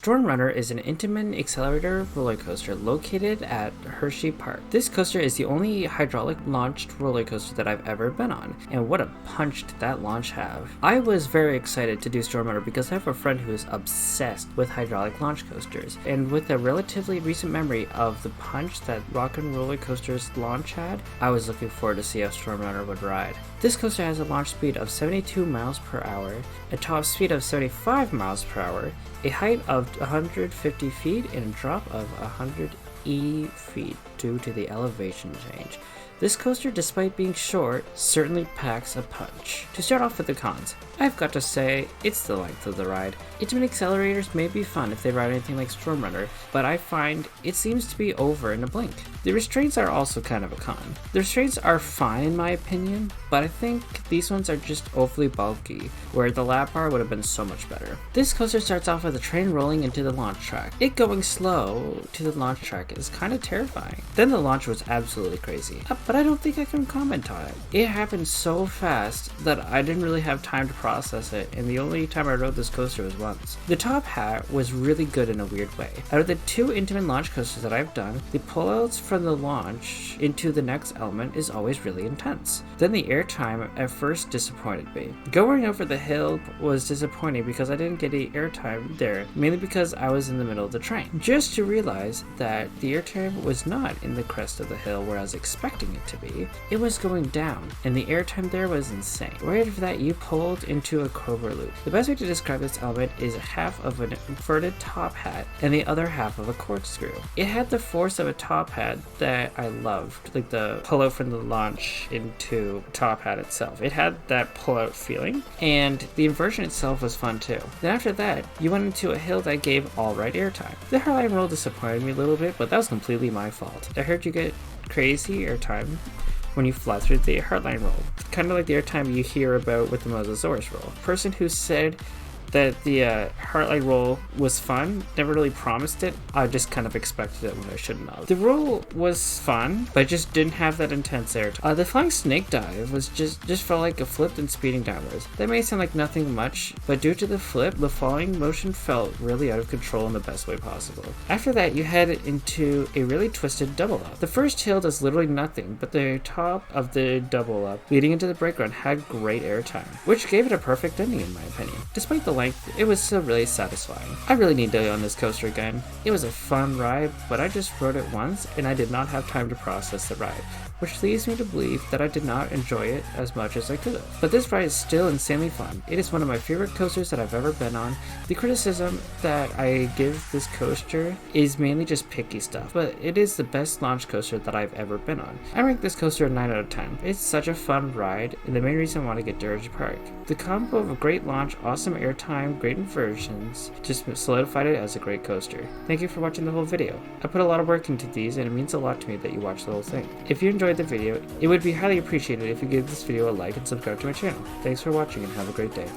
Storm Runner is an Intamin accelerator roller coaster located at Hershey Park. This coaster is the only hydraulic launched roller coaster that I've ever been on, and what a punch did that launch have. I was very excited to do Storm Runner because I have a friend who is obsessed with hydraulic launch coasters, and with a relatively recent memory of the punch that Rock and Roller Coaster's launch had, I was looking forward to see how Storm Runner would ride. This coaster has a launch speed of 72 miles per hour, a top speed of 75 miles per hour, a height of 150 feet, and a drop of 180 feet due to the elevation change. This coaster, despite being short, certainly packs a punch. To start off with the cons, I've got to say, it's the length of the ride. Intamin accelerators may be fun if they ride anything like Storm Runner, but I find it seems to be over in a blink. The restraints are also kind of a con. The restraints are fine in my opinion, but I think these ones are just overly bulky, where the lap bar would have been so much better. This coaster starts off with a train rolling into the launch track. It going slow to the launch track is kind of terrifying. Then the launch was absolutely crazy, but I don't think I can comment on it. It happened so fast that I didn't really have time to process it, and the only time I rode this coaster was once. The top hat was really good in a weird way. Out of the two Intamin launch coasters that I've done, the pullouts from the launch into the next element is always really intense. Then the airtime at first disappointed me. Going over the hill was disappointing because I didn't get any airtime there, mainly because I was in the middle of the train. Just to realize that the airtime was not in the crest of the hill where I was expecting it to be. It was going down, and the airtime there was insane. Right after that, you pulled into a cobra loop. The best way to describe this element is half of an inverted top hat and the other half of a corkscrew. It had the force of a top hat that I loved, like the pullout from the launch into top hat itself. It had that pullout feeling, and the inversion itself was fun too. Then after that, you went into a hill that gave all right airtime. The hairline roll disappointed me a little bit, but that was completely my fault. I heard you get crazy airtime when you fly through the heartline roll, kind of like the airtime you hear about with the Mosasaurus roll. Person who said that the heartline roll was fun never really promised it. I just kind of expected it when I shouldn't have. The roll was fun, but just didn't have that intense airtime. The flying snake dive was just felt like a flip and speeding downwards. That may sound like nothing much, but due to the flip, the falling motion felt really out of control in the best way possible. After that, you head into a really twisted double up. The first hill does literally nothing, but the top of the double up leading into the break run had great airtime, which gave it a perfect ending in my opinion. Despite the length, it was still really satisfying. I really need to go on this coaster again. It was a fun ride, but I just rode it once and I did not have time to process the ride, which leads me to believe that I did not enjoy it as much as I could have. But this ride is still insanely fun. It is one of my favorite coasters that I've ever been on. The criticism that I give this coaster is mainly just picky stuff, but it is the best launch coaster that I've ever been on. I rank this coaster a 9 out of 10. It's such a fun ride, and the main reason I want to get to Hershey Park. The combo of a great launch, awesome airtime, great inversions, just solidified it as a great coaster. Thank you for watching the whole video. I put a lot of work into these, and it means a lot to me that you watch the whole thing. If you enjoyed the video, it would be highly appreciated if you give this video a like and subscribe to my channel. Thanks for watching and have a great day.